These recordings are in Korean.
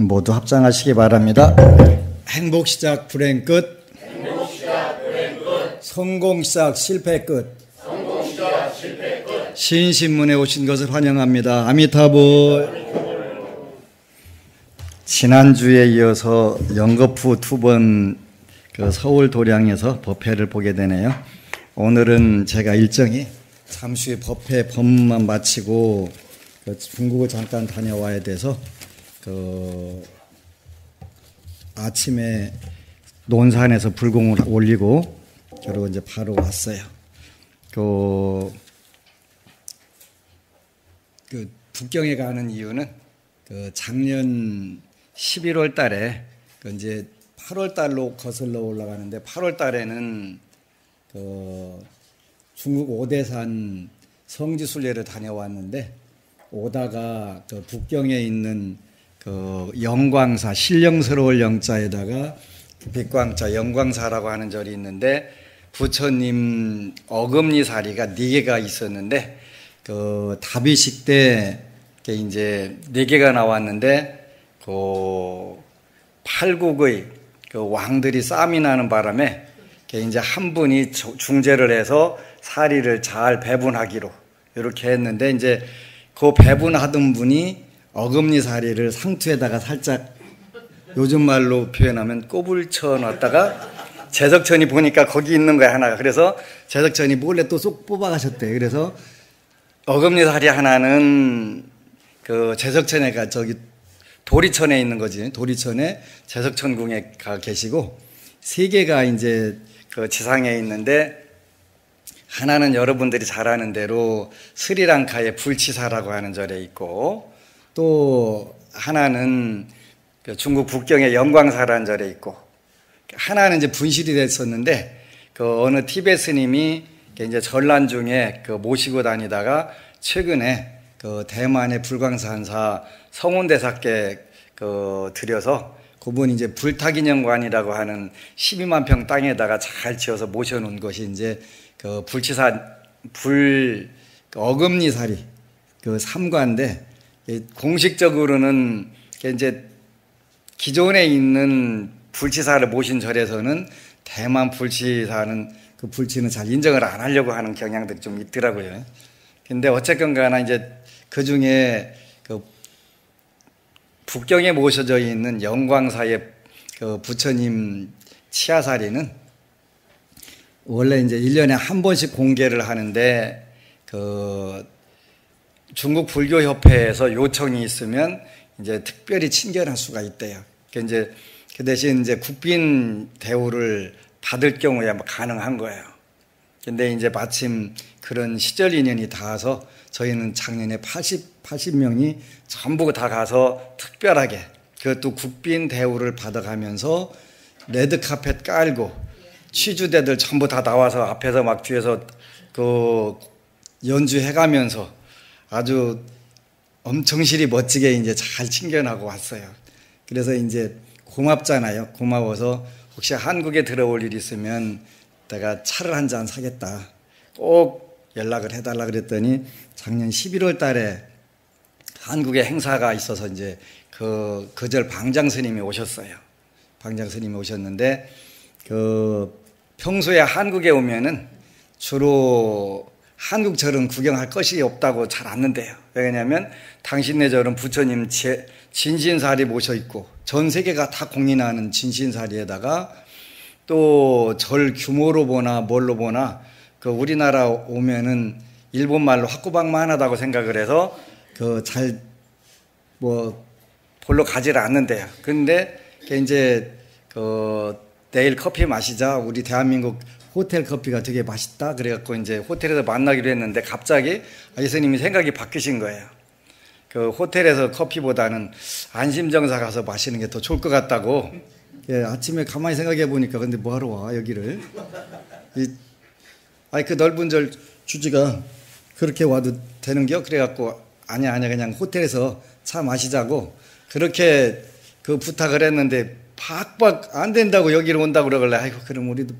모두 합장하시기 바랍니다. 행복 시작 불행 끝. 행복 시작 불행 끝. 성공 시작 실패 끝. 성공 시작 실패 끝. 신신문에 오신 것을 환영합니다. 아미타불. 지난주에 이어서 연거푸 두 번 서울 도량에서 법회를 보게 되네요. 오늘은 제가 일정이 잠시 후에 법회 법문만 마치고 중국을 잠깐 다녀와야 돼서 아침에 논산에서 불공을 올리고 그리고 이제 바로 왔어요. 북경에 가는 이유는 작년 11월 달에 이제 8월 달로 거슬러 올라가는데 8월 달에는 중국 오대산 성지순례를 다녀왔는데 오다가 북경에 있는 영광사 신령스러울 영자에다가 빛광자 영광사라고 하는 절이 있는데 부처님 어금니사리가 4개가 있었는데 다비식 때 이제 4개가 나왔는데 팔국의 왕들이 싸움이 나는 바람에 이제 한 분이 중재를 해서 사리를 잘 배분하기로 이렇게 했는데 이제 그 배분하던 분이 어금니 사리를 상투에다가 살짝 요즘 말로 표현하면 꼬불 쳐놨다가 제석천이 보니까 거기 있는 거야 하나가. 그래서 제석천이 몰래 또 쏙 뽑아가셨대. 그래서 어금니 사리 하나는 제석천에가 저기 도리천에 있는 거지. 도리천에 제석천궁에 가 계시고 3개가 이제 지상에 있는데 하나는 여러분들이 잘 아는 대로 스리랑카의 불치사라고 하는 절에 있고 또 하나는 중국 북경의 영광사라는 절에 있고 하나는 이제 분실이 됐었는데 어느 티베트 스님이 이제 전란 중에 모시고 다니다가 최근에 대만의 불광산사 성운대사께 들여서 그분이 이제 불타기념관이라고 하는 12만 평 땅에다가 잘 지어서 모셔놓은 것이 이제 불치사 어금니사리 삼과인데 공식적으로는 이제 기존에 있는 불치사를 모신 절에서는 대만 불치사는 불치는 잘 인정을 안 하려고 하는 경향들이 좀 있더라고요. 근데 어쨌건 간에 이제 그 중에 북경에 모셔져 있는 영광사의 부처님 치아사리는 원래 이제 1년에 한 번씩 공개를 하는데 중국 불교협회에서 요청이 있으면 이제 특별히 친견할 수가 있대요. 이제 그 대신 이제 국빈 대우를 받을 경우에 가능한 거예요. 근데 이제 마침 그런 시절 인연이 닿아서 저희는 작년에 80명이 전부 다 가서 특별하게 그것도 국빈 대우를 받아가면서 레드카펫 깔고 취주대들 전부 다 나와서 앞에서 막 뒤에서 연주해가면서 아주 엄청실이 멋지게 이제 잘 친견하고 왔어요. 그래서 이제 고맙잖아요. 고마워서 혹시 한국에 들어올 일 있으면 내가 차를 한 잔 사겠다. 꼭 연락을 해달라 그랬더니 작년 11월 달에 한국에 행사가 있어서 이제 그 절 방장 스님이 오셨어요. 방장 스님이 오셨는데 평소에 한국에 오면은 주로 한국 절은 구경할 것이 없다고 잘 않는데요. 왜냐하면 당신네 절은 부처님 진신사리 모셔 있고 전 세계가 다 공인하는 진신사리에다가 또 절 규모로 보나 뭘로 보나 우리나라 오면은 일본 말로 학구방만하다고 생각을 해서 잘 볼로 가지를 않는데요. 근데 이제 내일 커피 마시자. 우리 대한민국 호텔 커피가 되게 맛있다. 그래갖고 이제 호텔에서 만나기로 했는데 갑자기 예수님이 생각이 바뀌신 거예요. 호텔에서 커피보다는 안심정사 가서 마시는 게 더 좋을 것 같다고. 예, 아침에 가만히 생각해 보니까 근데 뭐하러 와 여기를? 그 넓은 절 주지가 그렇게 와도 되는겨? 그래갖고 아니야 그냥 호텔에서 차 마시자고 그렇게 부탁을 했는데 박박 안 된다고 여기로 온다고 그러길래 아이고 그럼 우리도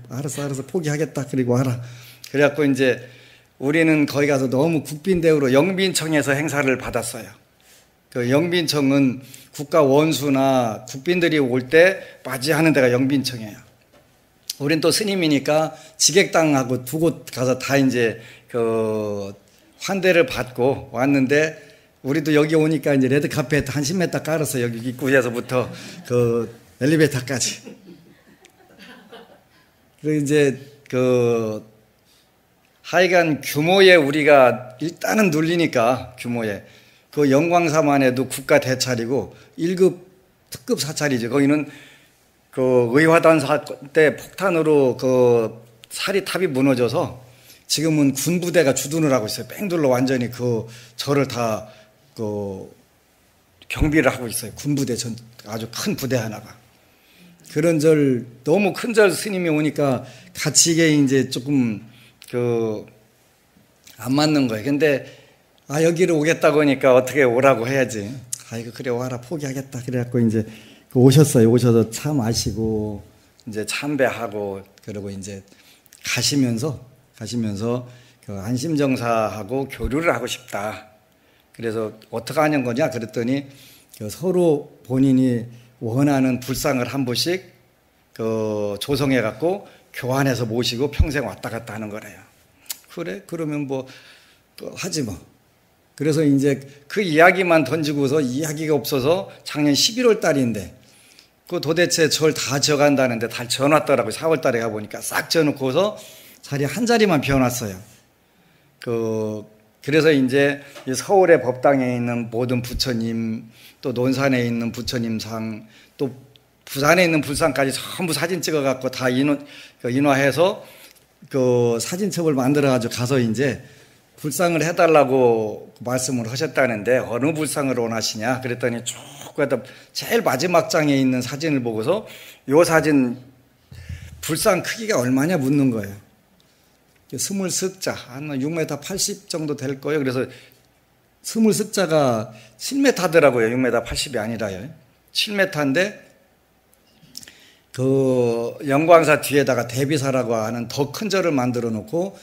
알았어 포기하겠다. 그리고 와라. 그래갖고 이제 우리는 거기 가서 너무 국빈대우로 영빈청에서 행사를 받았어요. 그 영빈청은 국가 원수나 국빈들이 올 때 맞이하는 데가 영빈청이에요. 우린 또 스님이니까 직액당하고 두 곳 가서 다 이제 그 환대를 받고 왔는데, 우리도 여기 오니까 이제 레드카펫 한 10m 깔아서 여기 입구에서부터 그 엘리베이터까지. 그 이제 그 하여간 규모에 우리가 일단은 눌리니까, 규모에 그 영광사만 해도 국가 대찰이고 1급 특급 사찰이죠. 거기는 그 의화단 사건 때 폭탄으로 그 사리탑이 무너져서 지금은 군부대가 주둔을 하고 있어요. 뺑둘러 완전히 그 절을 다 그 경비를 하고 있어요. 군부대 전 아주 큰 부대 하나가. 그런 절, 너무 큰 절 스님이 오니까 같이 이게 이제 조금 그 안 맞는 거예요. 근데 여기를 오겠다고 하니까 어떻게 오라고 해야지. 이거 그래 와라, 포기하겠다. 그래갖고 이제 오셨어요. 오셔서 차 마시고 이제 참배하고 그러고 이제 가시면서 그 안심정사하고 교류를 하고 싶다. 그래서 어떻게 하는 거냐 그랬더니 그 서로 본인이 원하는 불상을 한 분씩 그 조성해 갖고 교환해서 모시고 평생 왔다 갔다 하는 거래요. 그래? 그러면 뭐 하지 뭐. 그래서 이제 그 이야기만 던지고서 이야기가 없어서 작년 11월 달인데 그 도대체 절 다 지어간다는데 다 지어놨더라고요. 4월 달에 가보니까 싹 지어놓고서 자리 한 자리만 비워놨어요. 그래서 이제 서울의 법당에 있는 모든 부처님, 또 논산에 있는 부처님상, 또 부산에 있는 불상까지 전부 사진 찍어갖고 다 인화해서 그 사진첩을 만들어가지고 가서 이제 불상을 해달라고 말씀을 하셨다는데, 어느 불상을 원하시냐 그랬더니 쭉 가다 제일 마지막 장에 있는 사진을 보고서 요 사진 불상 크기가 얼마냐 묻는 거예요. 20석자 한 6m 80 정도 될 거예요. 그래서 20석자가 7m더라고요. 6m 80이 아니라요. 7m인데 그 영광사 뒤에다가 대비사라고 하는 더 큰 절을 만들어 놓고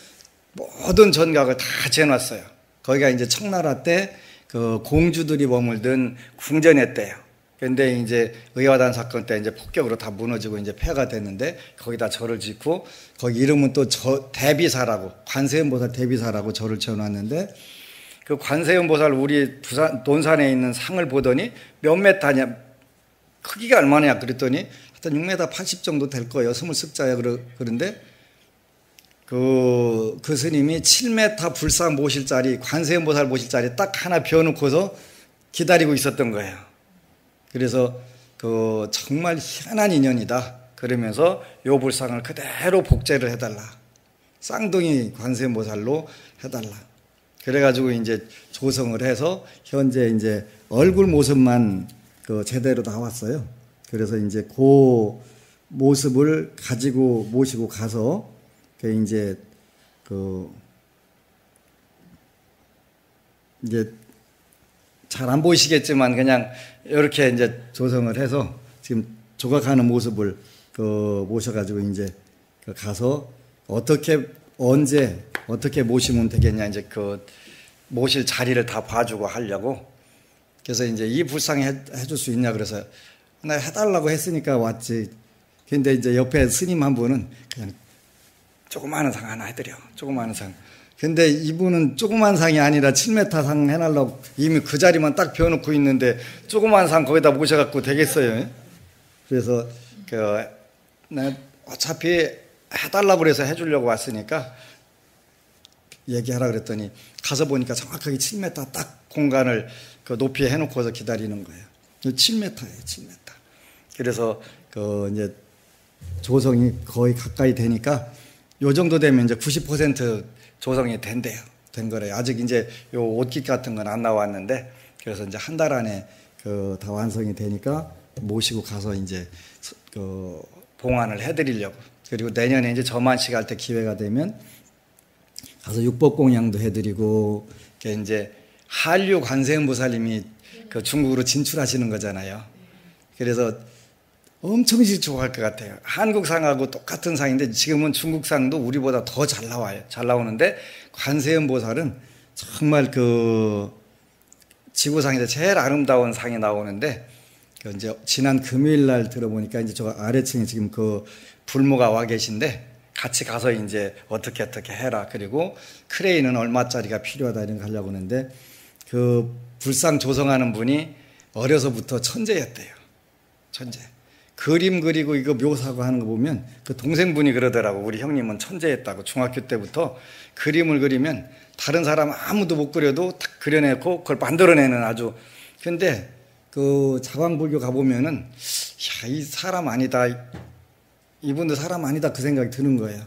모든 전각을 다 재놨어요. 거기가 이제 청나라 때 그 공주들이 머물던 궁전의 때예요. 근데 이제 의화단 사건 때 이제 폭격으로 다 무너지고 이제 폐가 됐는데 거기다 절을 짓고, 거기 이름은 또 대비사라고, 관세음보살 대비사라고 절을 지어놨는데, 그 관세음보살 우리 부산 논산에 있는 상을 보더니 몇 메타냐, 크기가 얼마냐 그랬더니 하여튼 6m 80 정도 될 거예요. 20석자야. 그런데 그 스님이 7m 불상 모실 자리, 관세음보살 모실 자리 딱 하나 비워놓고서 기다리고 있었던 거예요. 그래서 그 정말 희한한 인연이다. 그러면서 요 불상을 그대로 복제를 해달라. 쌍둥이 관세음보살로 해달라. 그래가지고 이제 조성을 해서 현재 이제 얼굴 모습만 그 제대로 나왔어요. 그래서 이제 그 모습을 가지고 모시고 가서 이제 이제 잘 안 보이시겠지만 그냥 이렇게 이제 조성을 해서 지금 조각하는 모습을 모셔가지고 이제 가서 어떻게 언제 어떻게 모시면 되겠냐, 이제 모실 자리를 다 봐주고 하려고. 그래서 이제 이 불상 해줄 수 있냐 그래서 나 해달라고 했으니까 왔지. 근데 이제 옆에 스님 한 분은 그냥 조그마한 상 하나 해드려. 조그마한 상. 근데 이분은 조그만 상이 아니라 7m 상 해달라고 이미 그 자리만 딱 비워놓고 있는데 조그만 상 거기다 모셔갖고 되겠어요. 그래서 나 어차피 해달라고 그래서 해주려고 왔으니까 얘기하라 그랬더니 가서 보니까 정확하게 7m 딱 공간을 높이에 해놓고서 기다리는 거예요. 7m예요, 7m. 그래서 이제 조성이 거의 가까이 되니까 요 정도 되면 이제 90% 조성이 된 거래요. 아직 이제 요 옷깃 같은 건 안 나왔는데, 그래서 이제 한 달 안에 다 완성이 되니까 모시고 가서 이제 봉안을 해드리려고. 그리고 내년에 이제 저만식 할 때 기회가 되면 가서 육법공양도 해드리고, 이제 한류 관세음보살님이 중국으로 진출하시는 거잖아요. 그래서 엄청 좋아할 것 같아요. 한국상하고 똑같은 상인데 지금은 중국상도 우리보다 더 잘 나와요. 잘 나오는데 관세음보살은 정말 지구상에서 제일 아름다운 상이 나오는데 그 이제 지난 금요일 날 들어보니까 이제 저 아래층에 지금 그 불모가 와 계신데 같이 가서 이제 어떻게 해라. 그리고 크레인은 얼마짜리가 필요하다 이런 거 하려고 하는데 그 불상 조성하는 분이 어려서부터 천재였대요. 천재. 그림 그리고 이거 묘사하고 하는 거 보면 그 동생분이 그러더라고. 우리 형님은 천재였다고. 중학교 때부터 그림을 그리면 다른 사람 아무도 못 그려도 딱 그려내고 그걸 만들어내는 아주. 근데 그 자광불교 가보면은 야, 이 사람 아니다. 이분도 사람 아니다 그 생각이 드는 거예요.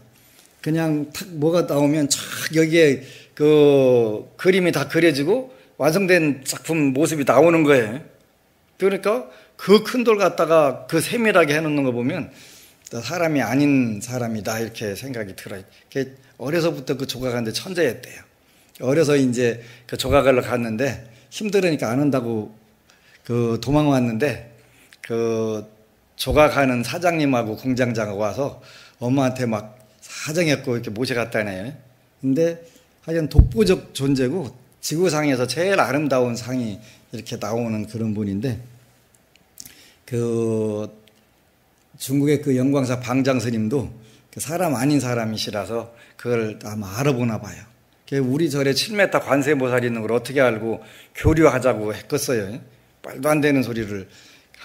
그냥 탁 뭐가 나오면 쫙 여기에 그 그림이 다 그려지고 완성된 작품 모습이 나오는 거예요. 그러니까 그 큰 돌 갖다가 그 세밀하게 해놓는 거 보면 사람이 아닌 사람이다 이렇게 생각이 들어요. 어려서부터 그 조각하는데 천재였대요. 어려서 이제 그 조각하러 갔는데 힘들으니까 안 한다고 그 도망왔는데 그 조각하는 사장님하고 공장장하고 와서 엄마한테 막 사정했고 이렇게 모셔갔다네요. 근데 하여간 독보적 존재고 지구상에서 제일 아름다운 상이 이렇게 나오는 그런 분인데 그 중국의 그 영광사 방장 스님도 사람 아닌 사람이시라서 그걸 아마 알아보나 봐요. 우리 절에 7m 관세음보살이 있는 걸 어떻게 알고 교류하자고 했겠어요. 말도 안 되는 소리를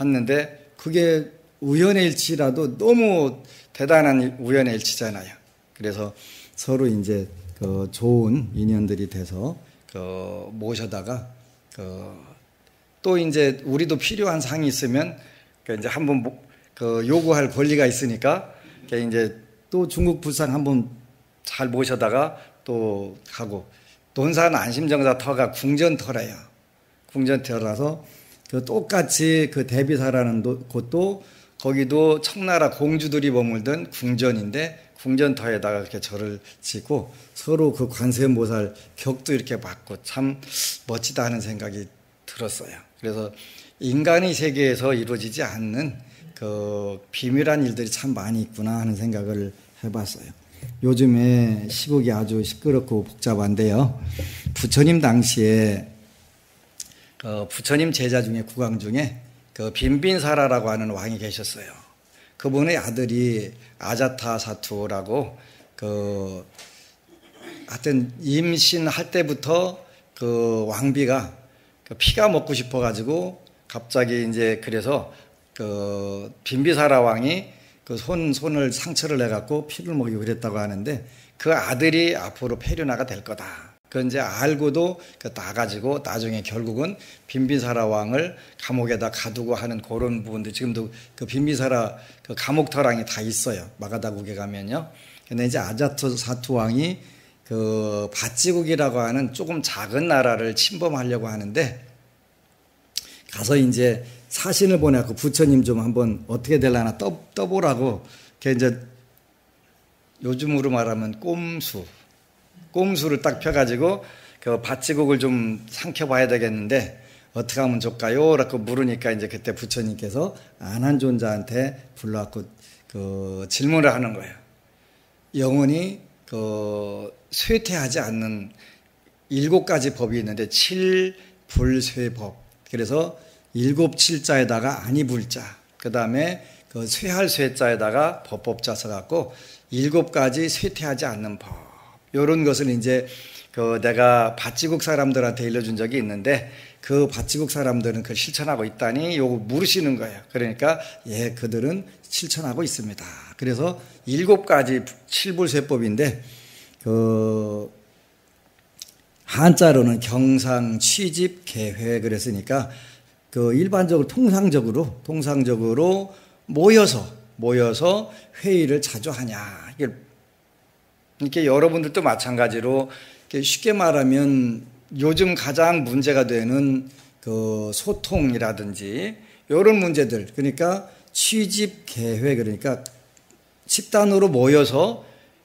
했는데 그게 우연의 일치라도 너무 대단한 우연의 일치잖아요. 그래서 서로 이제 그 좋은 인연들이 돼서 그 모셔다가 또 이제 우리도 필요한 상이 있으면 이제 한번 그 요구할 권리가 있으니까 이제 또 중국 불상 한번 잘 모셔다가 또 가고 논산 안심정사 터가 궁전터래요. 궁전터라서 그 똑같이 그 대비사라는 곳도 거기도 청나라 공주들이 머물던 궁전인데 궁전터에다가 이렇게 절을 짓고 서로 그 관세음보살 격도 이렇게 받고 참 멋지다 하는 생각이 들었어요. 그래서 인간의 세계에서 이루어지지 않는 그 비밀한 일들이 참 많이 있구나 하는 생각을 해봤어요. 요즘에 시국이 아주 시끄럽고 복잡한데요. 부처님 당시에 부처님 제자 중에 국왕 중에 그 빈빈사라라고 하는 왕이 계셨어요. 그분의 아들이 아자타 사투라고 하여튼 임신할 때부터 그 왕비가 그 피가 먹고 싶어가지고 갑자기 이제 그래서 그 빈비사라 왕이 그 손을 상처를 내갖고 피를 먹이고 그랬다고 하는데 그 아들이 앞으로 폐륜화가 될 거다. 그 이제 알고도 나가지고 나중에 결국은 빈비사라 왕을 감옥에다 가두고 하는 그런 부분들 지금도 그 빈비사라 그 감옥터랑이 다 있어요. 마가다국에 가면요. 근데 이제 아자토 사투 왕이 그 밧지국이라고 하는 조금 작은 나라를 침범하려고 하는데 가서 이제 사신을 보내고 부처님 좀 한번 어떻게 되려나 떠보라고 이제 요즘으로 말하면 꼼수를 딱 펴가지고 그 밧지국을 좀 삼켜봐야 되겠는데 어떻게 하면 좋을까요? 라고 물으니까 이제 그때 부처님께서 안한존자한테 불러갖고 그 질문을 하는 거예요. 영원히 그 쇠퇴하지 않는 7가지 법이 있는데 칠불쇠법. 그래서 7칠자에다가 아니불자. 그 다음에 그 쇠할 쇠자에다가 법법자 써갖고 7가지 쇠퇴하지 않는 법. 요런 것을 이제 그 내가 밧지국 사람들한테 일러준 적이 있는데 그 밧지국 사람들은 그걸 실천하고 있다니 요거 물으시는 거예요. 그러니까 예, 그들은 실천하고 있습니다. 그래서 7가지 칠불쇠법인데 그 한자로는 경상, 취집, 개회 그랬으니까 그 일반적으로 통상적으로 모여서 회의를 자주 하냐. 이렇게 여러분들도 마찬가지로 쉽게 말하면 요즘 가장 문제가 되는 그 소통이라든지 이런 문제들 그러니까 취집 개회 그러니까 집단으로 모여서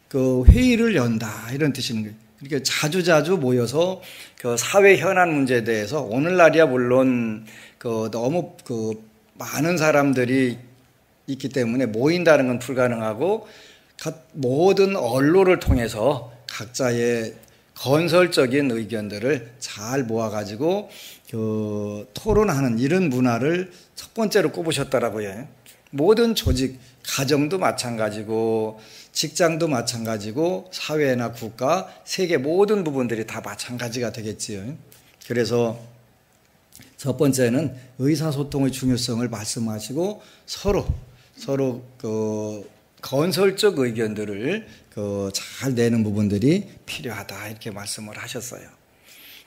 그 회의를 연다 이런 뜻인 거예요. 그러니까 자주 모여서 그 사회 현안 문제에 대해서 오늘날이야 물론 그 너무 그 많은 사람들이 있기 때문에 모인다는 건 불가능하고 모든 언론을 통해서 각자의 건설적인 의견들을 잘 모아가지고 토론하는 이런 문화를 첫 번째로 꼽으셨더라고요. 모든 조직, 가정도 마찬가지고 직장도 마찬가지고 사회나 국가, 세계 모든 부분들이 다 마찬가지가 되겠지요. 그래서 첫 번째는 의사소통의 중요성을 말씀하시고 서로 건설적 의견들을 잘 내는 부분들이 필요하다 이렇게 말씀을 하셨어요.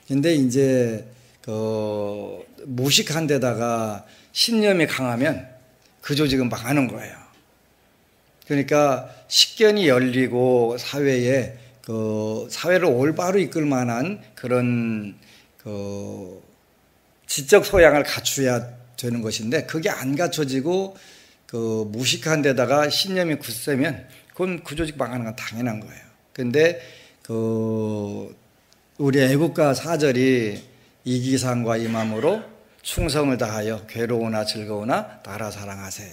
근데 이제 무식한 데다가 신념이 강하면 그 조직은 망하는 거예요. 그러니까 식견이 열리고 사회에 사회를 올바로 이끌 만한 그런 지적 소양을 갖춰야 되는 것인데 그게 안 갖춰지고 무식한 데다가 신념이 굳세면 그건 그 조직 망하는 건 당연한 거예요. 근데 우리 애국가 4절이 이기상과 이맘으로 충성을 다하여 괴로우나 즐거우나 나라 사랑하세.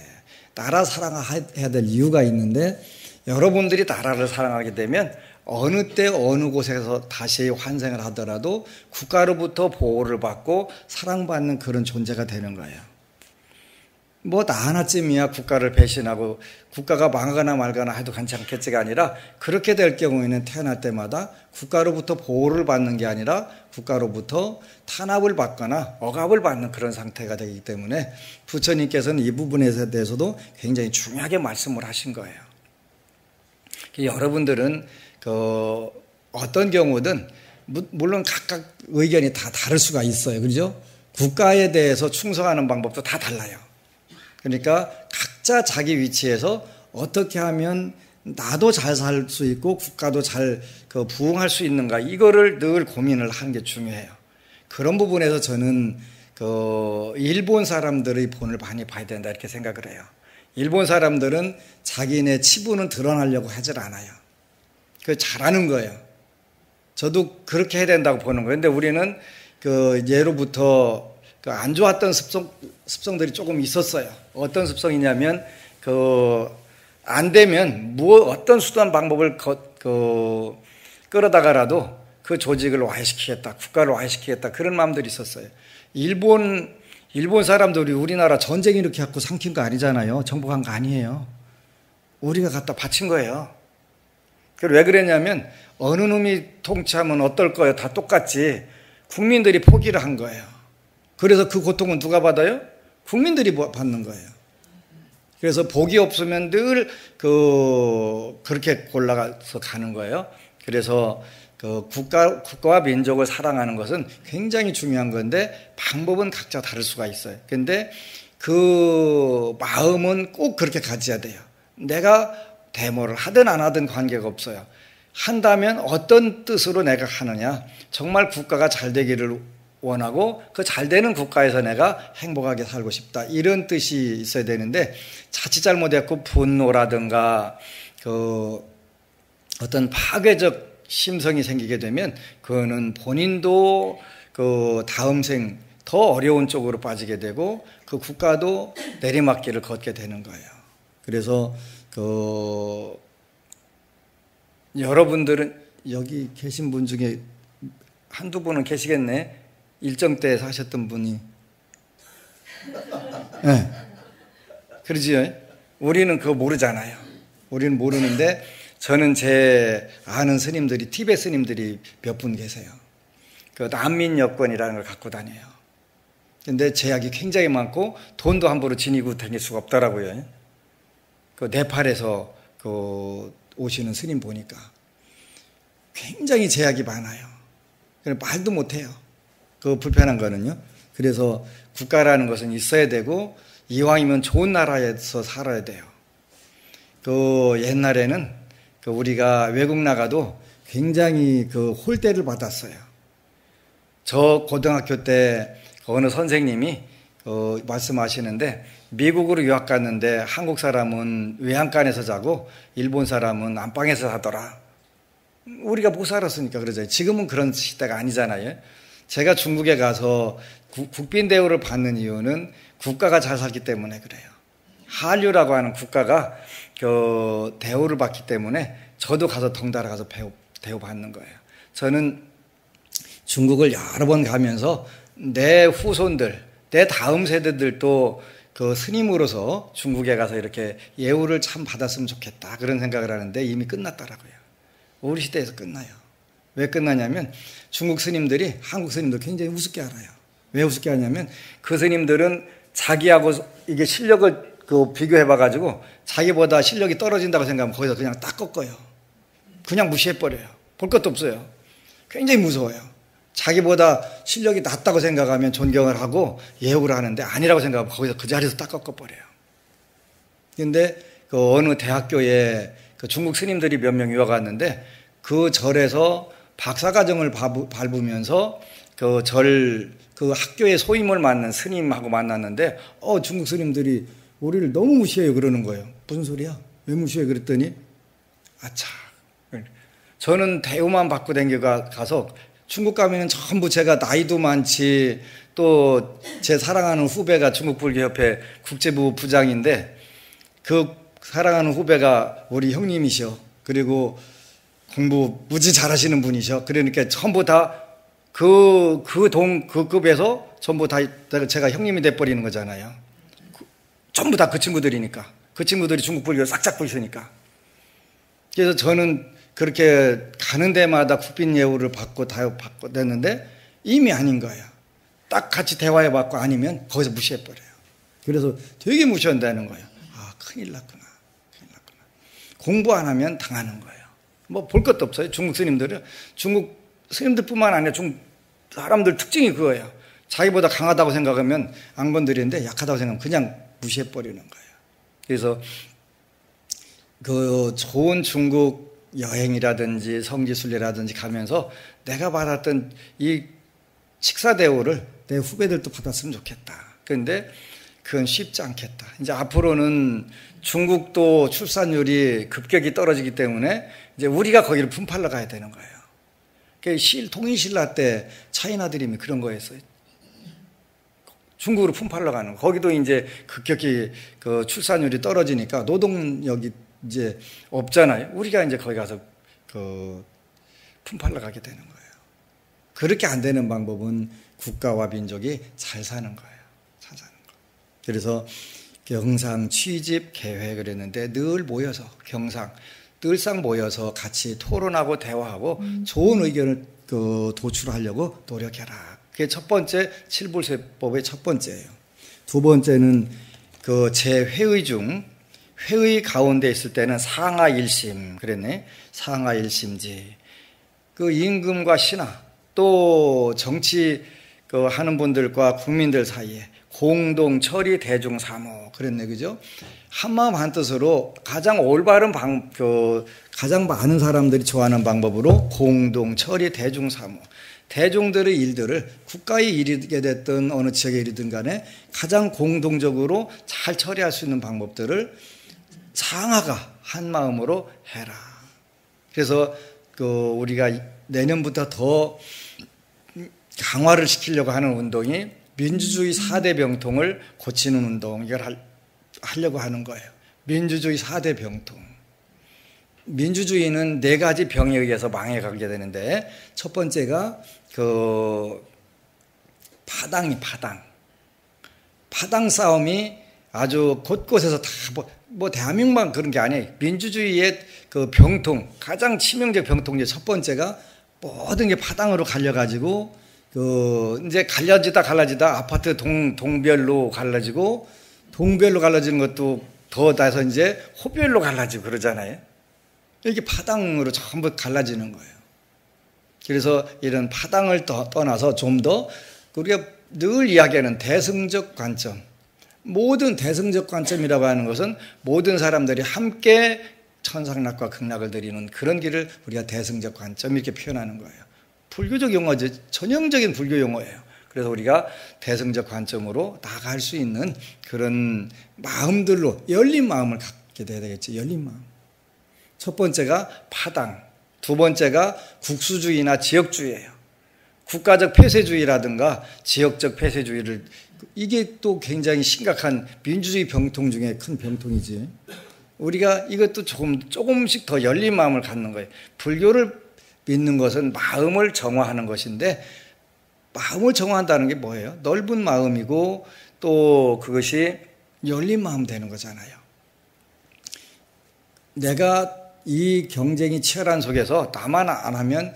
나라 사랑해야 될 이유가 있는데 여러분들이 나라를 사랑하게 되면 어느 때 어느 곳에서 다시 환생을 하더라도 국가로부터 보호를 받고 사랑받는 그런 존재가 되는 거예요. 뭐 나 하나쯤이야 국가를 배신하고 국가가 망하거나 말거나 해도 괜찮겠지가 아니라 그렇게 될 경우에는 태어날 때마다 국가로부터 보호를 받는 게 아니라 국가로부터 탄압을 받거나 억압을 받는 그런 상태가 되기 때문에 부처님께서는 이 부분에 대해서도 굉장히 중요하게 말씀을 하신 거예요. 여러분들은 어떤 경우든 물론 각각 의견이 다 다를 수가 있어요. 그렇죠? 국가에 대해서 충성하는 방법도 다 달라요. 그러니까 각자 자기 위치에서 어떻게 하면 나도 잘 살 수 있고 국가도 잘 부응할 수 있는가 이거를 늘 고민을 하는 게 중요해요. 그런 부분에서 저는 일본 사람들의 본을 많이 봐야 된다 이렇게 생각을 해요. 일본 사람들은 자기네 치부는 드러나려고 하질 않아요. 그 잘하는 거예요. 저도 그렇게 해야 된다고 보는 거예요. 근데 우리는 예로부터 안 좋았던 습성들이 조금 있었어요. 어떤 습성이냐면 안 되면 어떤 수단 방법을 끌어다가라도 그 조직을 와해시키겠다, 국가를 와해시키겠다 그런 마음들이 있었어요. 일본 사람들이 우리나라 전쟁 이렇게 갖고 삼킨 거 아니잖아요. 정복한 거 아니에요. 우리가 갖다 바친 거예요. 왜 그랬냐면 어느 놈이 통치하면 어떨 거예요. 다 똑같지. 국민들이 포기를 한 거예요. 그래서 그 고통은 누가 받아요? 국민들이 받는 거예요. 그래서 복이 없으면 늘 그렇게 골라가서 가는 거예요. 그래서 국가와 민족을 사랑하는 것은 굉장히 중요한 건데 방법은 각자 다를 수가 있어요. 근데 그 마음은 꼭 그렇게 가져야 돼요. 내가 데모를 하든 안 하든 관계가 없어요. 한다면 어떤 뜻으로 내가 하느냐. 정말 국가가 잘 되기를 원하고 그 잘 되는 국가에서 내가 행복하게 살고 싶다. 이런 뜻이 있어야 되는데 자칫 잘못했고 분노라든가 어떤 파괴적 심성이 생기게 되면 그거는 본인도 다음 생 더 어려운 쪽으로 빠지게 되고 그 국가도 내리막길을 걷게 되는 거예요. 그래서 여러분들은 여기 계신 분 중에 한두 분은 계시겠네. 일정 때 사셨던 분이. 네. 그러지요? 우리는 그거 모르잖아요. 우리는 모르는데 저는 제 아는 스님들이 티베트 스님들이 몇 분 계세요. 난민 여권이라는 걸 갖고 다녀요. 근데 제약이 굉장히 많고 돈도 함부로 지니고 다닐 수가 없더라고요. 네팔에서 오시는 스님 보니까 굉장히 제약이 많아요. 말도 못해요. 불편한 거는요. 그래서 국가라는 것은 있어야 되고 이왕이면 좋은 나라에서 살아야 돼요. 옛날에는 우리가 외국 나가도 굉장히 홀대를 받았어요. 저 고등학교 때 어느 선생님이 말씀하시는데 미국으로 유학 갔는데 한국 사람은 외양간에서 자고 일본 사람은 안방에서 자더라. 우리가 못 살았으니까 그러잖아요. 지금은 그런 시대가 아니잖아요. 제가 중국에 가서 국빈 대우를 받는 이유는 국가가 잘 살기 때문에 그래요. 한류라고 하는 국가가 대우를 받기 때문에 저도 가서 덩달아 가서 대우 받는 거예요. 저는 중국을 여러 번 가면서 내 후손들, 내 다음 세대들도 그 스님으로서 중국에 가서 이렇게 예우를 참 받았으면 좋겠다 그런 생각을 하는데 이미 끝났더라고요. 우리 시대에서 끝나요. 왜 끝나냐면 중국 스님들이 한국 스님들 굉장히 우습게 알아요. 왜 우습게 하냐면 그 스님들은 자기하고 이게 실력을 비교해봐가지고 자기보다 실력이 떨어진다고 생각하면 거기서 그냥 딱 꺾어요. 그냥 무시해버려요. 볼 것도 없어요. 굉장히 무서워요. 자기보다 실력이 낮다고 생각하면 존경을 하고 예우를 하는데 아니라고 생각하면 거기서 그 자리에서 딱 꺾어버려요. 그런데 그 어느 대학교에 그 중국 스님들이 몇 명 유학 왔는데 그 절에서 박사과정을 밟으면서 그 학교의 소임을 맡는 스님하고 만났는데 중국 스님들이 우리를 너무 무시해요 그러는 거예요. 무슨 소리야? 왜 무시해? 그랬더니 아차. 저는 대우만 받고 가서 중국 가면은 전부 제가 나이도 많지 또 제 사랑하는 후배가 중국불교협회 국제부 부장인데 그 사랑하는 후배가 우리 형님이셔. 그리고 공부 무지 잘하시는 분이셔. 그러니까 전부 다 그 급에서 전부 다 제가 형님이 돼버리는 거잖아요. 전부 다 그 친구들이니까. 그 친구들이 중국불교 싹싹 보시니까. 그래서 저는 그렇게 가는 데마다 국빈 예우를 받고 됐는데 이미 아닌 거예요. 딱 같이 대화해봤고 아니면 거기서 무시해버려요. 그래서 되게 무시한다는 거예요. 큰일 났구나. 공부 안 하면 당하는 거예요. 뭐 볼 것도 없어요. 중국 스님들은. 중국 스님들뿐만 아니라 중국 사람들 특징이 그거예요. 자기보다 강하다고 생각하면 안 건드리는데 약하다고 생각하면 그냥 무시해버리는 거예요. 그래서 그 좋은 중국 여행이라든지 성지순례라든지 가면서 내가 받았던 이 식사 대우를 내 후배들도 받았으면 좋겠다. 그런데 그건 쉽지 않겠다. 이제 앞으로는 중국도 출산율이 급격히 떨어지기 때문에 이제 우리가 거기를 품팔러 가야 되는 거예요. 통일신라 때 차이나 드림이 그런 거였어요. 중국으로 품팔러 가는 거. 거기도 이제 급격히 그 출산율이 떨어지니까 노동력이 이제 없잖아요. 우리가 이제 거기 가서 그 품팔러 가게 되는 거예요. 그렇게 안 되는 방법은 국가와 민족이 잘 사는 거예요. 잘 사는 거. 그래서 경상 취집 계획을 했는데 늘 모여서 늘상 모여서 같이 토론하고 대화하고 좋은 의견을 도출하려고 노력해라. 그게 첫 번째 칠불세법의 첫 번째예요. 두 번째는 그 제 회의 가운데 있을 때는 상하일심 그랬네. 상하일심지. 그 임금과 신하 또 정치 하는 분들과 국민들 사이에 공동 처리 대중 사모 그랬네. 그죠? 한마음 한뜻으로 가장 올바른 가장 많은 사람들이 좋아하는 방법으로 공동 처리 대중 사모. 대중들의 일들을 국가의 일이게 됐든 어느 지역의 일이든 간에 가장 공동적으로 잘 처리할 수 있는 방법들을 상하가 한 마음으로 해라. 그래서 우리가 내년부터 더 강화를 시키려고 하는 운동이 민주주의 4대 병통을 고치는 운동, 이걸 하려고 하는 거예요. 민주주의 4대 병통. 민주주의는 4가지 병에 의해서 망해가게 되는데 첫 번째가 파당 싸움이 아주 곳곳에서 다 대한민국만 그런 게 아니에요. 민주주의의 그 병통, 가장 치명적 병통 중에 첫 번째가 모든 게 파당으로 갈려가지고 이제 갈라지다 아파트 동별로 갈라지고 동별로 갈라지는 것도 더 나서 이제 호별로 갈라지고 그러잖아요. 이렇게 파당으로 전부 갈라지는 거예요. 그래서 이런 파당을 떠나서 좀 더 우리가 늘 이야기하는 대승적 관점, 모든 대승적 관점이라고 하는 것은 모든 사람들이 함께 천상락과 극락을 드리는 그런 길을 우리가 대승적 관점 이렇게 표현하는 거예요. 불교적 용어죠. 전형적인 불교 용어예요. 그래서 우리가 대승적 관점으로 나아갈 수 있는 그런 마음들로 열린 마음을 갖게 돼야 되겠죠. 열린 마음. 첫 번째가 파당, 두 번째가 국수주의나 지역주의예요. 국가적 폐쇄주의라든가 지역적 폐쇄주의를, 이게 또 굉장히 심각한 민주주의 병통 중에 큰 병통이지. 우리가 이것도 조금씩 더 열린 마음을 갖는 거예요. 불교를 믿는 것은 마음을 정화하는 것인데, 마음을 정화한다는 게 뭐예요? 넓은 마음이고 또 그것이 열린 마음 되는 거잖아요. 내가 이 경쟁이 치열한 속에서 나만 안 하면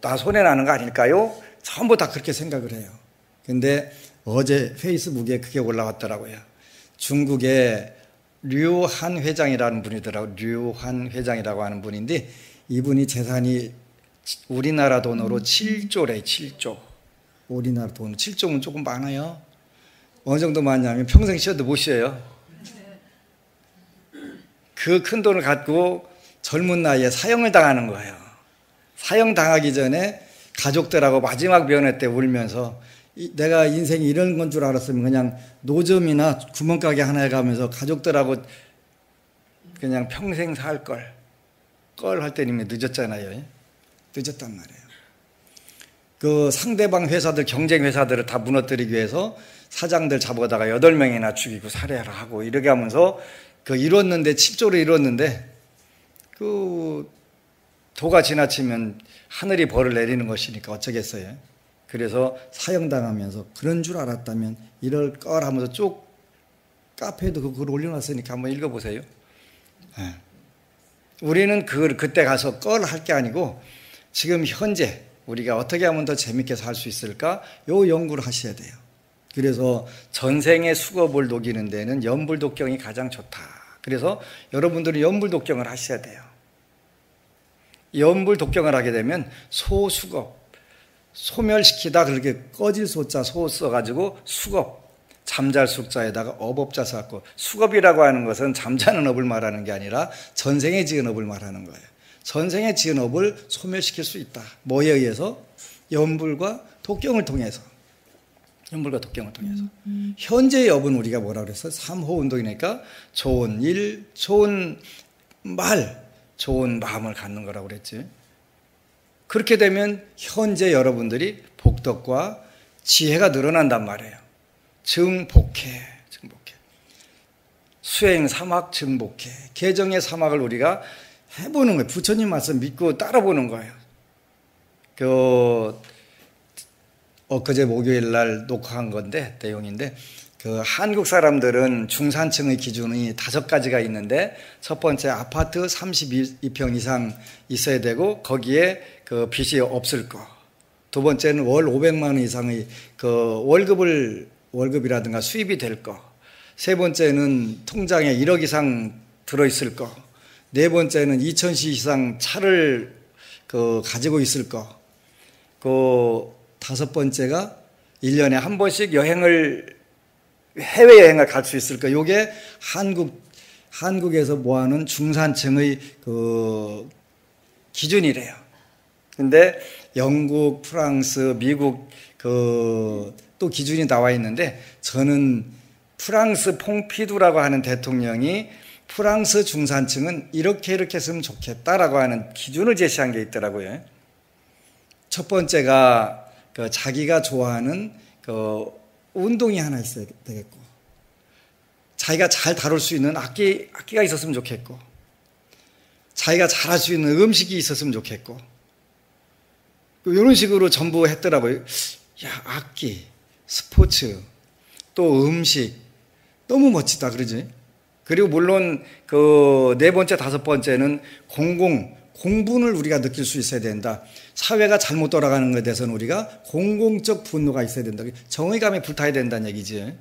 나 손해나는 거 아닐까요? 전부 다 그렇게 생각을 해요. 근데 어제 페이스북에 그게 올라왔더라고요. 중국의 류한 회장이라는 분이더라고요. 류한 회장이라고 하는 분인데, 이분이 재산이 우리나라 돈으로 7조래, 7조. 우리나라 돈 7조면 조금 많아요. 어느 정도 많냐면 평생 쉬어도 못 쉬어요. 그 큰 돈을 갖고 젊은 나이에 사형을 당하는 거예요. 사형 당하기 전에 가족들하고 마지막 면회 때 울면서, 내가 인생이 이런 건 줄 알았으면 그냥 노점이나 구멍가게 하나에 가면서 가족들하고 그냥 평생 살 걸 할 때는 이미 늦었잖아요. 늦었단 말이에요. 그 상대방 회사들, 경쟁 회사들을 다 무너뜨리기 위해서 사장들 잡아다가 8명이나 죽이고 살해를 하고 이렇게 하면서 이뤘는데, 7조를 이뤘는데, 도가 지나치면 하늘이 벌을 내리는 것이니까 어쩌겠어요. 그래서 사형당하면서 그런 줄 알았다면 이럴 걸 하면서 쭉 카페에도 그걸 올려놨으니까 한번 읽어보세요. 네. 우리는 그때 가서 걸 할 게 아니고 지금 현재 우리가 어떻게 하면 더 재밌게 살 수 있을까? 요 연구를 하셔야 돼요. 그래서 전생의 수겁을 녹이는 데는 연불독경이 가장 좋다. 그래서 여러분들은 연불독경을 하셔야 돼요. 연불독경을 하게 되면 소수겁, 소멸시키다, 그렇게 꺼질 소자 소 써가지고 수겁, 잠잘 숙자에다가 업업자 써갖고, 수겁이라고 하는 것은 잠자는 업을 말하는 게 아니라 전생에 지은 업을 말하는 거예요. 전생에 지은 업을 소멸시킬 수 있다. 뭐에 의해서? 연불과 독경을 통해서. 연불과 독경을 통해서. 현재의 업은 우리가 뭐라 그랬어? 3호 운동이니까 좋은 일, 좋은 말, 좋은 마음을 갖는 거라고 그랬지. 그렇게 되면 현재 여러분들이 복덕과 지혜가 늘어난단 말이에요. 증복해. 수행 사막 증복해. 개정의 사막을 우리가 해보는 거예요. 부처님 말씀 믿고 따라보는 거예요. 엊그제 목요일 날 녹화한 건데, 내용인데, 한국 사람들은 중산층의 기준이 5가지가 있는데, 첫 번째 아파트 32평 이상 있어야 되고 거기에 빚이 없을 거. 두 번째는 월 500만 원 이상의 월급이라든가 수입이 될 거. 세 번째는 통장에 1억 이상 들어있을 거. 네 번째는 2000시 이상 차를 가지고 있을 거. 다섯 번째가 1년에 한 번씩 해외여행을 갈 수 있을 거. 요게 한국에서 모아놓은 중산층의 기준이래요. 근데 영국, 프랑스, 미국 또 기준이 나와 있는데, 저는 프랑스 퐁피두라고 하는 대통령이 프랑스 중산층은 이렇게 했으면 좋겠다라고 하는 기준을 제시한 게 있더라고요. 첫 번째가 자기가 좋아하는 운동이 하나 있어야 되겠고, 자기가 잘 다룰 수 있는 악기가 있었으면 좋겠고, 자기가 잘할 수 있는 음식이 있었으면 좋겠고, 이런 식으로 전부 했더라고요. 야, 악기, 스포츠, 또 음식, 너무 멋지다, 그러지? 그리고 물론 네 번째, 다섯 번째는 공분을 우리가 느낄 수 있어야 된다. 사회가 잘못 돌아가는 것에 대해서는 우리가 공공적 분노가 있어야 된다. 정의감에 불타야 된다는 얘기지.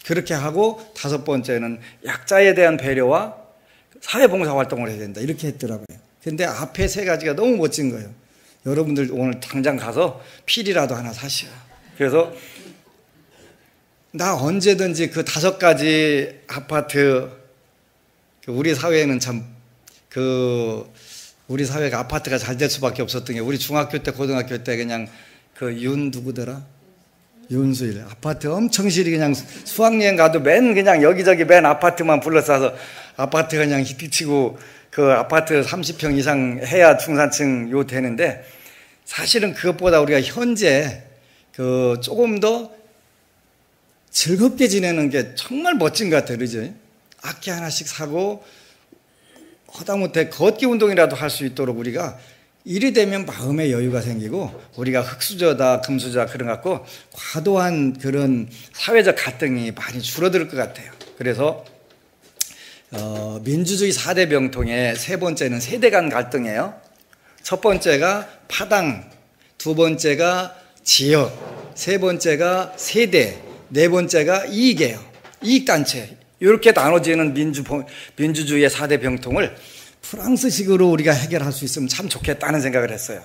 그렇게 하고 다섯 번째는 약자에 대한 배려와 사회봉사 활동을 해야 된다. 이렇게 했더라고요. 근데 앞에 세 가지가 너무 멋진 거예요. 여러분들 오늘 당장 가서 필이라도 하나 사시오. 그래서 나 언제든지 5가지 아파트, 우리 사회에는 참 우리 사회가 아파트가 잘 될 수밖에 없었던 게, 우리 중학교 때, 고등학교 때 그냥 누구더라? 윤수일. 아파트 엄청 시리 그냥 수학여행 가도 그냥 여기저기 아파트만 불러싸서 아파트 그냥 히티치고 아파트 30평 이상 해야 중산층 되는데, 사실은 그것보다 우리가 현재 조금 더 즐겁게 지내는 게 정말 멋진 것 같아요. 그죠? 악기 하나씩 사고, 하다못해 걷기 운동이라도 할 수 있도록 우리가 이리 되면 마음의 여유가 생기고 우리가 흙수저다 금수저다 그런 것 같고 과도한 그런 사회적 갈등이 많이 줄어들 것 같아요. 그래서 민주주의 4대 병통의 세 번째는 세대 간 갈등이에요. 첫 번째가 파당, 두 번째가 지역, 세 번째가 세대, 네 번째가 이익이에요. 이익단체. 이렇게 나눠지는 민주주의의 4대 병통을 프랑스식으로 우리가 해결할 수 있으면 참 좋겠다는 생각을 했어요.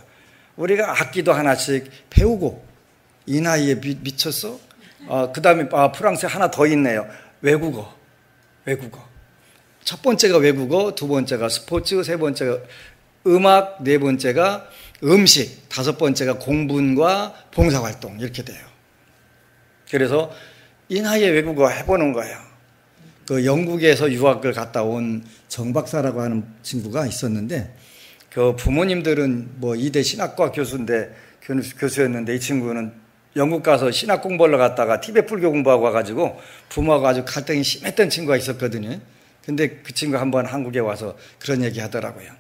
우리가 악기도 하나씩 배우고 이 나이에 미쳤어? 그 다음에 프랑스에 하나 더 있네요. 외국어. 첫 번째가 외국어, 두 번째가 스포츠, 세 번째가 음악, 네 번째가 음식, 다섯 번째가 공분과 봉사활동 이렇게 돼요. 그래서 이 나이에 외국어 해보는 거예요. 그 영국에서 유학을 갔다 온 정 박사라고 하는 친구가 있었는데 그 부모님들은 뭐 이대 신학과 교수였는데 이 친구는 영국 가서 신학 공부하러 갔다가 티베트 불교 공부하고 와가지고 부모하고 아주 갈등이 심했던 친구가 있었거든요. 근데 그 친구가 한번 한국에 와서 그런 얘기 하더라고요.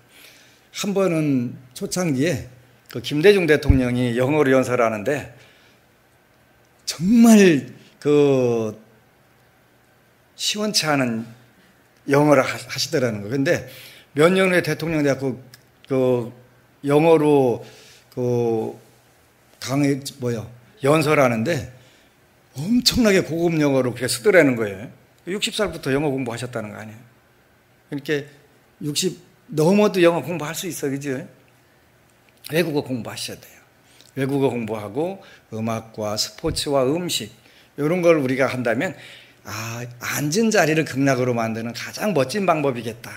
한 번은 초창기에 그 김대중 대통령이 영어로 연설하는데 정말 그 시원치 않은 영어를 하시더라는 거예요. 근데 몇 년 후에 대통령 돼갖고 그 영어로 그 연설하는데 엄청나게 고급 영어로 그렇게 쓰더라는 거예요. 60살부터 영어 공부하셨다는 거 아니에요. 그러니까 60 넘어도 영어 공부할 수 있어, 그죠? 외국어 공부하셔야 돼요. 외국어 공부하고 음악과 스포츠와 음식 이런 걸 우리가 한다면 앉은 자리를 극락으로 만드는 가장 멋진 방법이겠다.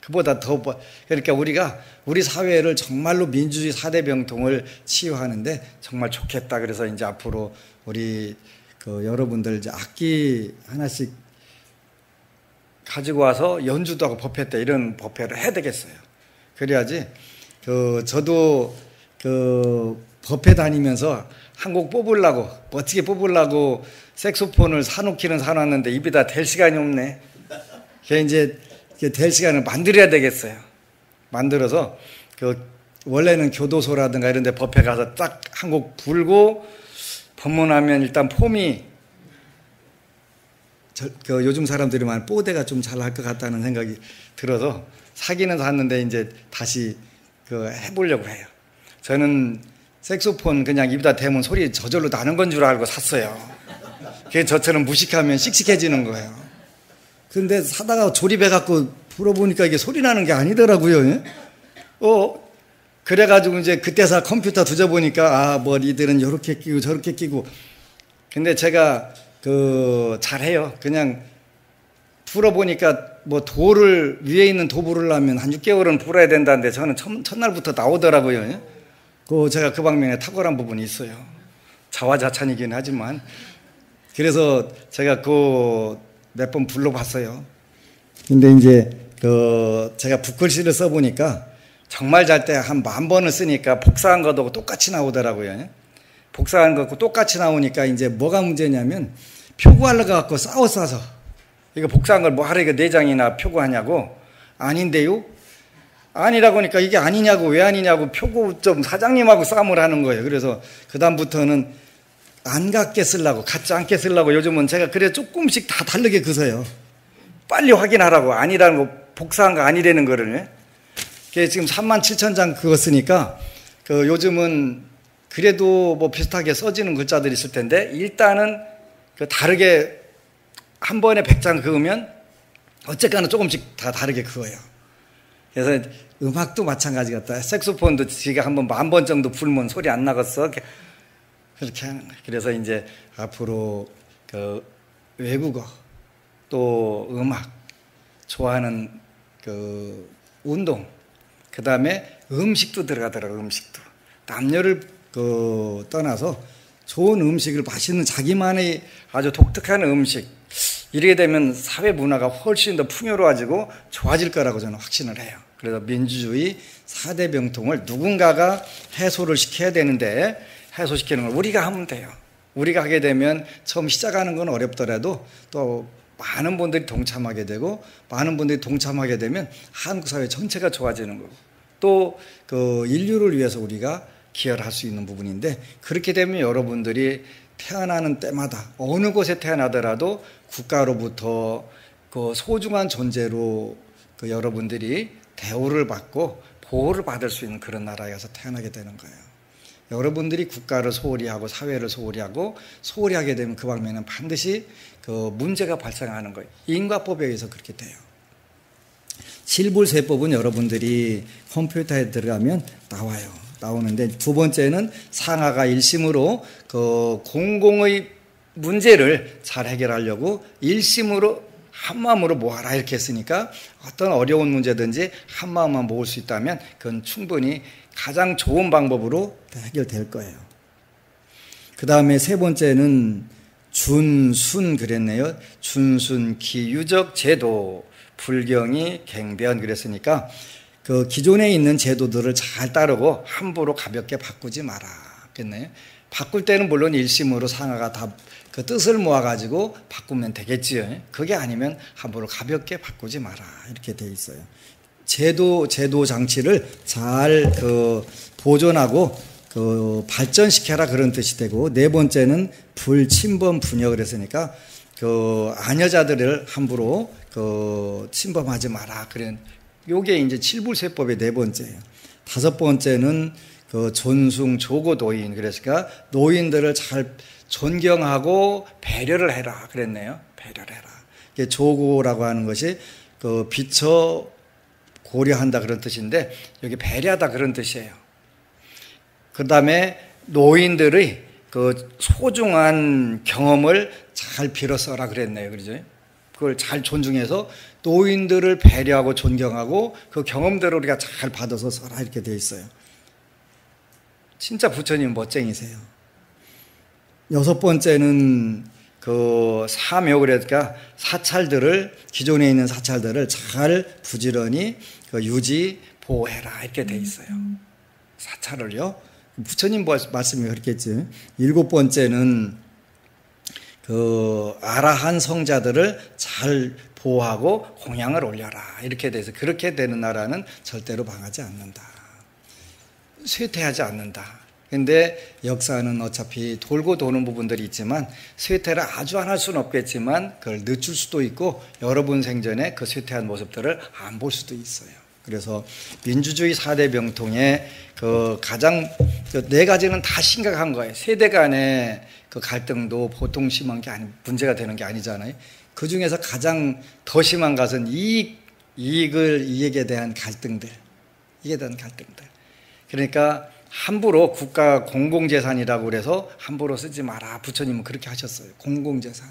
그보다 더 그러니까 우리가 우리 사회를 정말로 민주주의 4대 병통을 치유하는데 정말 좋겠다. 그래서 이제 앞으로 우리 여러분들 이제 악기 하나씩 가지고 와서 연주도 하고 법회 때 이런 법회를 해야 되겠어요. 그래야지 저도 법회 다니면서 한 곡 뽑으려고 멋지게 뽑으려고 색소폰을 사놓기는 사놨는데 입에다 댈 시간이 없네. 그게 이제 될 시간을 만들어야 되겠어요. 만들어서 원래는 교도소라든가 이런 데 법회 가서 딱 한 곡 불고 법문하면 일단 폼이 요즘 사람들이 말 뽀대가 좀 잘 할 것 같다는 생각이 들어서 사기는 샀는데 이제 다시 해보려고 해요. 저는 색소폰 그냥 입에다 대면 소리 저절로 나는 건 줄 알고 샀어요. 그게 저처럼 무식하면 씩씩해지는 거예요. 근데 사다가 조립해갖고 불어보니까 이게 소리 나는 게 아니더라고요. 그래가지고 이제 그때서 컴퓨터 뒤져보니까 니들은 요렇게 끼고 저렇게 끼고. 근데 제가 잘해요. 그냥 불어보니까 돌을 위에 있는 도 부르려면 한 6개월은 불어야 된다는데 저는 첫날부터 나오더라고요. 제가 그 방면에 탁월한 부분이 있어요. 자화자찬이긴 하지만. 그래서 제가 몇 번 불러봤어요. 근데 이제 제가 붓글씨를 써보니까 정말 잘 때 한 10,000번을 쓰니까 복사한 것하고 똑같이 나오더라고요. 복사한 것하고 똑같이 나오니까 이제 뭐가 문제냐면 표구하려고 갖고 싸워서 이거 복사한 걸 뭐 하러 이거 4장이나 표구하냐고. 아닌데요? 아니라고 하니까 이게 아니냐고 왜 아니냐고 표구 좀 사장님하고 싸움을 하는 거예요. 그래서 그다음부터는 안 같게 쓰려고 같지 않게 쓰려고 요즘은 제가 그래 조금씩 다 다르게 그서요. 빨리 확인하라고. 아니라는 거 복사한 거 아니라는 거를. 지금 37,000장 그거 쓰니까 요즘은 그래도 비슷하게 써지는 글자들이 있을 텐데 일단은 다르게 한 번에 100장 그으면 어쨌거나 조금씩 다 다르게 그어요. 그래서 음악도 마찬가지 같다. 색소폰도 지가 한번 10,000번 정도 불면 소리 안 나겠어. 그렇게 하는 거예요. 그래서 이제 앞으로 외국어 또 음악 좋아하는 운동 그 다음에 음식도 들어가더라고요. 음식도 남녀를 떠나서 좋은 음식을 맛있는 자기만의 아주 독특한 음식 이렇게 되면 사회 문화가 훨씬 더 풍요로워지고 좋아질 거라고 저는 확신을 해요. 그래서 민주주의 4대 병통을 누군가가 해소를 시켜야 되는데 해소시키는 걸 우리가 하면 돼요. 우리가 하게 되면 처음 시작하는 건 어렵더라도 또 많은 분들이 동참하게 되고 많은 분들이 동참하게 되면 한국 사회 전체가 좋아지는 거고 또 그 인류를 위해서 우리가 기여를 할 수 있는 부분인데, 그렇게 되면 여러분들이 태어나는 때마다 어느 곳에 태어나더라도 국가로부터 그 소중한 존재로 그 여러분들이 대우를 받고 보호를 받을 수 있는 그런 나라에서 태어나게 되는 거예요. 여러분들이 국가를 소홀히 하고 사회를 소홀히 하고 소홀히 하게 되면 그 방면은 반드시 그 문제가 발생하는 거예요. 인과법에 의해서 그렇게 돼요. 실불세법은 여러분들이 컴퓨터에 들어가면 나오는데, 두 번째는 상하가 1심으로 그 공공의 문제를 잘 해결하려고 1심으로 한마음으로 모아라 이렇게 했으니까, 어떤 어려운 문제든지 한마음만 모을 수 있다면 그건 충분히 가장 좋은 방법으로 해결될 거예요. 그 다음에 세 번째는 준순 그랬네요. 준순 기유적 제도 불경이 갱변 그랬으니까, 그 기존에 있는 제도들을 잘 따르고 함부로 가볍게 바꾸지 마라 그랬네요. 바꿀 때는 물론 1심으로 상하가 다 그 뜻을 모아가지고 바꾸면 되겠지요. 그게 아니면 함부로 가볍게 바꾸지 마라 이렇게 돼 있어요. 제도 장치를 잘 그 보존하고 그 발전시켜라 그런 뜻이 되고, 네 번째는 불침범 분여 그랬으니까 그 아녀자들을 함부로 그 침범하지 마라 그런, 요게 이제 칠불세법의 네 번째예요. 다섯 번째는 그 존숭 조고 노인 그랬으니까 노인들을 잘 존경하고 배려를 해라 그랬네요. 배려를 해라. 이게 조고라고 하는 것이 그 비처 고려한다 그런 뜻인데, 여기 배려하다 그런 뜻이에요. 그 다음에 노인들의 그 소중한 경험을 잘 빌어 써라 그랬네요. 그러죠? 그걸 잘 존중해서 노인들을 배려하고 존경하고 그 경험들을 우리가 잘 받아서 써라 이렇게 돼 있어요. 진짜 부처님 멋쟁이세요. 여섯 번째는 그 사묘 그러니까 사찰들을, 기존에 있는 사찰들을 잘 부지런히 그 유지 보호해라 이렇게 돼 있어요. 사찰을요. 부처님 말씀이 그렇겠지. 일곱 번째는 그 아라한 성자들을 잘 보호하고 공양을 올려라 이렇게 돼서, 그렇게 되는 나라는 절대로 망하지 않는다. 쇠퇴하지 않는다. 근데 역사는 어차피 돌고 도는 부분들이 있지만, 쇠퇴를 아주 안 할 수는 없겠지만 그걸 늦출 수도 있고, 여러분 생전에 그 쇠퇴한 모습들을 안 볼 수도 있어요. 그래서 민주주의 4대 병통의 그 가장 네 가지는 다 심각한 거예요. 세대 간의 그 갈등도 보통 심한 게 문제가 되는 게 아니잖아요. 그 중에서 가장 더 심한 것은 이익에 대한 갈등들. 그러니까 함부로 국가 공공재산이라고 그래서 함부로 쓰지 마라. 부처님은 그렇게 하셨어요. 공공재산.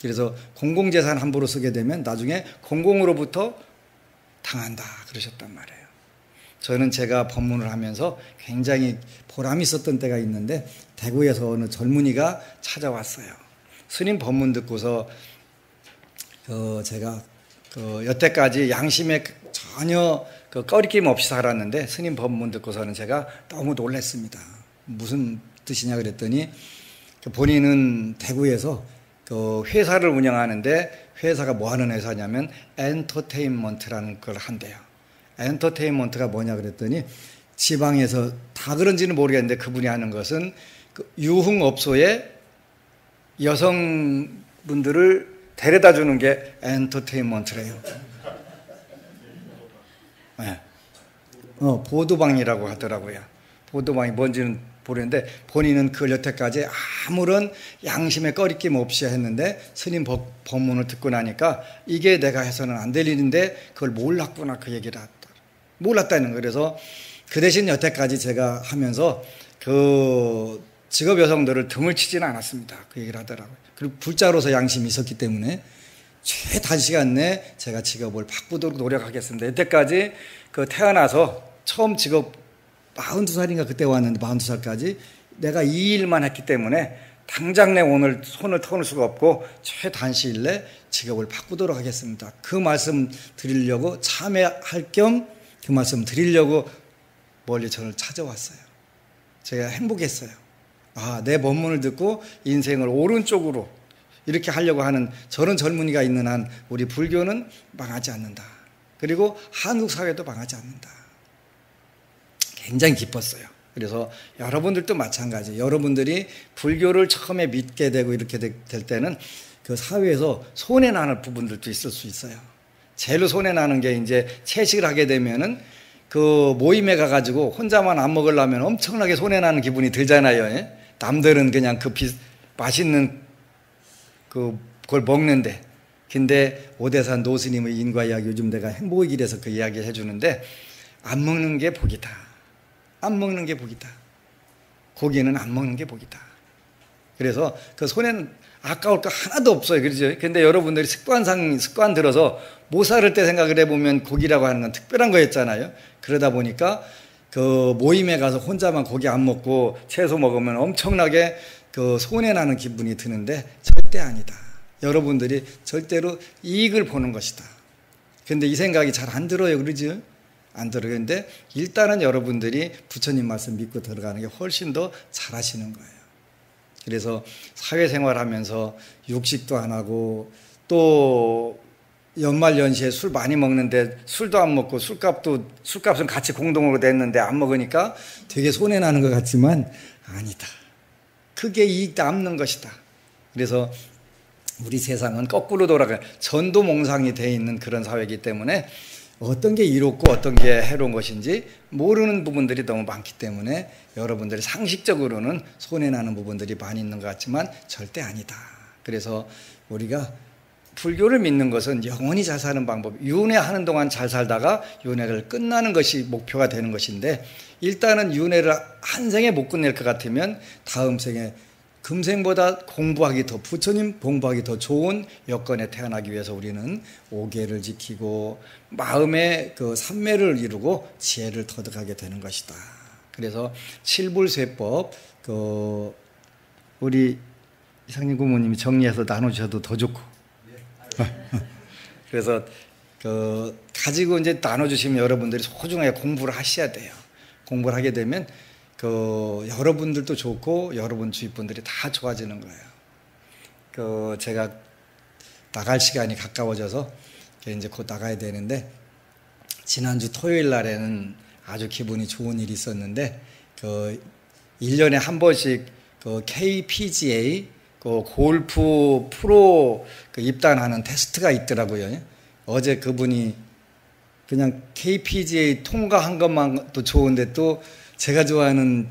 그래서 공공재산 함부로 쓰게 되면 나중에 공공으로부터 당한다 그러셨단 말이에요. 저는 제가 법문을 하면서 굉장히 보람이 있었던 때가 있는데, 대구에서 어느 젊은이가 찾아왔어요. 스님 법문 듣고서 제가 여태까지 양심에 전혀 꺼리낌 없이 살았는데, 스님 법문 듣고서는 제가 너무 놀랐습니다. 무슨 뜻이냐 그랬더니, 본인은 대구에서 그 회사를 운영하는데, 회사가 뭐 하는 회사냐면 엔터테인먼트라는 걸 한대요. 엔터테인먼트가 뭐냐 그랬더니, 지방에서 다 그런지는 모르겠는데 그분이 하는 것은 그 유흥업소에 여성분들을 데려다 주는 게 엔터테인먼트래요. 네. 보도방이라고 하더라고요. 보도방이 뭔지는 모르는데, 본인은 그걸 여태까지 아무런 양심의 꺼리낌 없이 했는데, 스님 법문을 듣고 나니까 이게 내가 해서는 안 될 일인데 그걸 몰랐구나 그 얘기를 몰랐다는 거예요. 그래서 그 대신 여태까지 제가 하면서 그 직업 여성들을 등을 치지는 않았습니다. 그 얘기를 하더라고요. 그리고 불자로서 양심이 있었기 때문에 최단시간 내에 제가 직업을 바꾸도록 노력하겠습니다. 여태까지 그 태어나서 처음 직업 42살인가 그때 왔는데, 42살까지 내가 이 일만 했기 때문에 당장 내 오늘 손을 터놓을 수가 없고 최단시일 내 직업을 바꾸도록 하겠습니다. 그 말씀 드리려고, 참여할 겸 그 말씀 드리려고 멀리 저를 찾아왔어요. 제가 행복했어요. 내 법문을 듣고 인생을 오른쪽으로 이렇게 하려고 하는 저런 젊은이가 있는 한 우리 불교는 망하지 않는다. 그리고 한국 사회도 망하지 않는다. 굉장히 기뻤어요. 그래서 여러분들도 마찬가지. 여러분들이 불교를 처음에 믿게 되고 이렇게 될 때는 그 사회에서 손해나는 부분들도 있을 수 있어요. 제일로 손해나는 게 이제 채식을 하게 되면은 그 모임에 가가지고 혼자만 안 먹으려면 엄청나게 손해나는 기분이 들잖아요. 예? 남들은 그냥 그 맛있는 그걸 먹는데. 근데 오대산 노스님의 인과 이야기 요즘 내가 행복의 길에서 그 이야기를 해주는데 안 먹는 게 복이다. 안 먹는 게 복이다. 고기는 안 먹는 게 복이다. 그래서 그 손에는 아까울 거 하나도 없어요. 그렇죠? 근데 여러분들이 습관 들어서 못 살을 때 생각을 해보면 고기라고 하는 건 특별한 거였잖아요. 그러다 보니까 그 모임에 가서 혼자만 고기 안 먹고 채소 먹으면 엄청나게 그 손해나는 기분이 드는데 절대 아니다. 여러분들이 절대로 이익을 보는 것이다. 근데 이 생각이 잘 안 들어요. 그러죠? 안 들어요. 근데 일단은 여러분들이 부처님 말씀 믿고 들어가는 게 훨씬 더 잘하시는 거예요. 그래서 사회생활 하면서 육식도 안 하고 또 연말연시에 술 많이 먹는데 술도 안 먹고 술값은 같이 공동으로 냈는데 안 먹으니까 되게 손해나는 것 같지만 아니다. 그게 이익 남는 것이다. 그래서 우리 세상은 거꾸로 돌아가요. 전도몽상이 되어 있는 그런 사회이기 때문에 어떤 게 이롭고 어떤 게 해로운 것인지 모르는 부분들이 너무 많기 때문에 여러분들이 상식적으로는 손해나는 부분들이 많이 있는 것 같지만 절대 아니다. 그래서 우리가 불교를 믿는 것은 영원히 잘 사는 방법, 윤회하는 동안 잘 살다가 윤회를 끝나는 것이 목표가 되는 것인데 일단은 윤회를 한 생에 못 끝낼 것 같으면 다음 생에 금생보다 공부하기 더 부처님 공부하기 더 좋은 여건에 태어나기 위해서 우리는 오계를 지키고 마음의 그 삼매를 이루고 지혜를 터득하게 되는 것이다. 그래서 칠불쇄법 우리 이상님 고모님이 정리해서 나눠주셔도 더 좋고 그래서 가지고 이제 나눠주시면 여러분들이 소중하게 공부를 하셔야 돼요. 공부를 하게 되면 여러분들도 좋고 여러분 주위 분들이 다 좋아지는 거예요. 제가 나갈 시간이 가까워져서 이제 곧 나가야 되는데 지난주 토요일 날에는 아주 기분이 좋은 일이 있었는데 1년에 한 번씩 KPGA 골프 프로 입단하는 테스트가 있더라고요. 어제 그분이 그냥 KPGA 통과한 것만도 좋은데 또 제가 좋아하는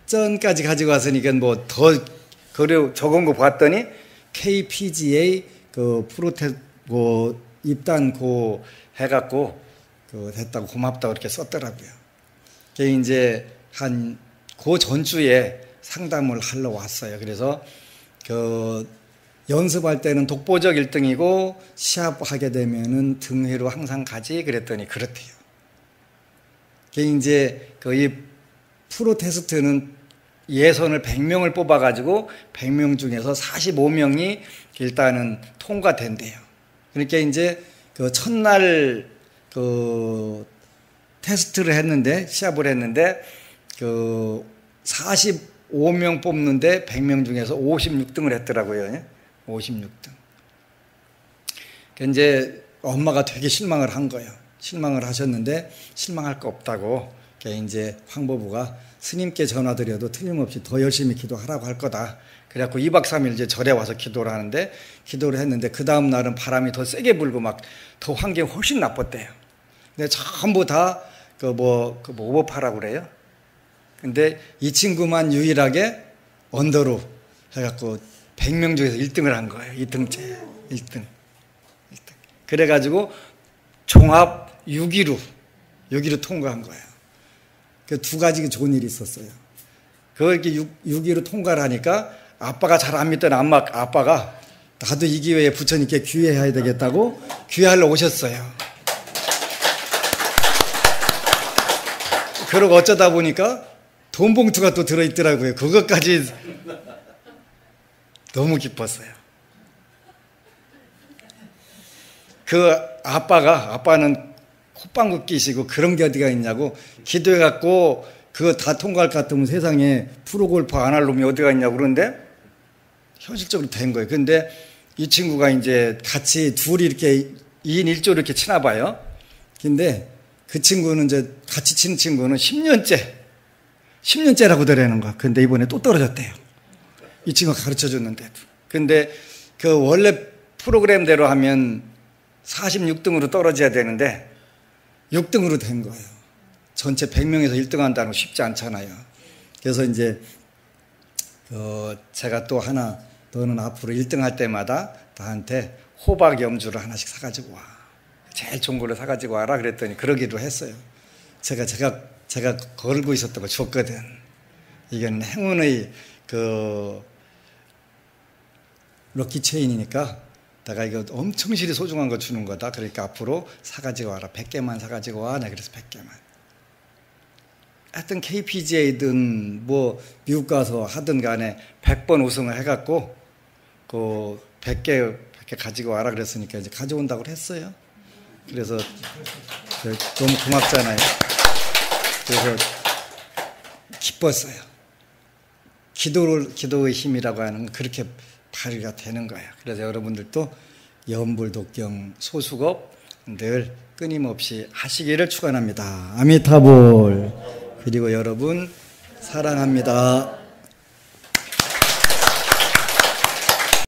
쩐까지 가지고 왔으니까 뭐 더 적은 거 봤더니 KPGA 입단 해갖고 됐다고 고맙다고 이렇게 썼더라고요. 그게 이제 그 전주에 상담을 하러 왔어요. 그래서 연습할 때는 독보적 1등이고 시합하게 되면은 등회로 항상 가지 그랬더니 그렇대요. 그게 이제 이 프로 테스트는 예선을 100명을 뽑아가지고 100명 중에서 45명이 일단은 통과된대요. 그러니까 이제 첫날 테스트를 했는데 시합을 했는데 45명 뽑는데 100명 중에서 56등을 했더라고요. 56등. 이제 엄마가 되게 실망을 한 거예요. 실망을 하셨는데 실망할 거 없다고 이제 황보부가 스님께 전화드려도 틀림없이 더 열심히 기도하라고 할 거다. 그래갖고 2박 3일 이제 절에 와서 기도를 하는데 기도를 했는데 그 다음 날은 바람이 더 세게 불고 막 더 환경이 훨씬 나빴대요. 근데 전부 다 오버파라고 그래요. 근데 이 친구만 유일하게 언더로 해갖고 100명 중에서 1등을 한 거예요. 2등째 1등. 그래가지고 종합 6위로 통과한 거예요. 그 두 가지 좋은 일이 있었어요. 그걸 이렇게 6위로 통과를 하니까 아빠가 잘 안 믿던 아빠가 나도 이 기회에 부처님께 귀회해야 되겠다고 귀회하러 오셨어요. 그러고 어쩌다 보니까 돈 봉투가 또 들어있더라고요. 그것까지 너무 기뻤어요. 아빠는 콧방귀 끼시고 그런 게 어디가 있냐고 기도해갖고 그거 다 통과할 것 같으면 세상에 프로골프 안 할 놈이 어디가 있냐고 그러는데 현실적으로 된 거예요. 근데 이 친구가 이제 같이 둘이 이렇게 2인 1조로 이렇게 치나 봐요. 근데 그 친구는 이제 같이 치는 친구는 10년째라고 되라는 거야. 근데 이번에 또 떨어졌대요. 이 친구가 가르쳐 줬는데도. 근데 그 원래 프로그램대로 하면 46등으로 떨어져야 되는데 6등으로 된 거예요. 전체 100명에서 1등 한다는 거 쉽지 않잖아요. 그래서 이제 제가 또 하나, 너는 앞으로 1등 할 때마다 나한테 호박 염주를 하나씩 사가지고 와. 제일 좋은 걸로 사가지고 와라 그랬더니 그러기도 했어요. 제가 걸고 있었던 거 줬거든. 이건 행운의 럭키 체인이니까 내가 이거 엄청 실이 소중한 거 주는 거다. 그러니까 앞으로 사가지고 와라. 100개만 사가지고 와. 내가 그래서 100개만. 하여튼 KPGA든 뭐 미국 가서 하든 간에 100번 우승을 해갖고 그 100개 가지고 와라 그랬으니까 이제 가져온다고 했어요. 그래서 너무 고맙잖아요. 그래서 기뻤어요. 기도의 힘이라고 하는 건 그렇게 발휘가 되는 거예요. 그래서 여러분들도 염불독경 소수업 늘 끊임없이 하시기를 축원합니다. 아미타볼. 그리고 여러분 사랑합니다.